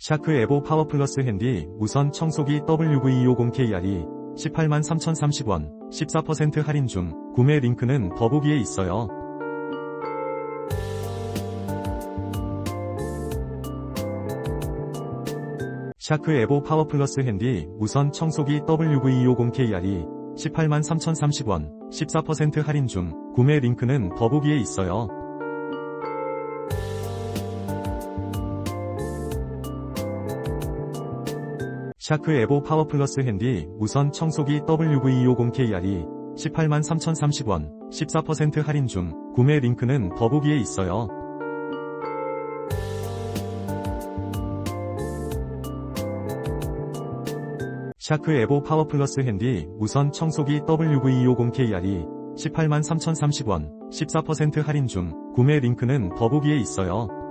샤크 에보 파워 플러스 핸디 무선 청소기 WV250KR2 183,030원 14% 할인 중. 구매 링크는 더보기에 있어요. 샤크 에보 파워 플러스 핸디 무선 청소기 WV250KR2 183,030원 14% 할인 중. 구매 링크는 더보기에 있어요. 샤크 에보 파워 플러스 핸디 무선 청소기 WV250KR2 183,030원 14% 할인 중. 구매 링크는 더보기에 있어요. 샤크 에보 파워 플러스 핸디 무선 청소기 WV250KR2 183,030원 14% 할인 중. 구매 링크는 더보기에 있어요.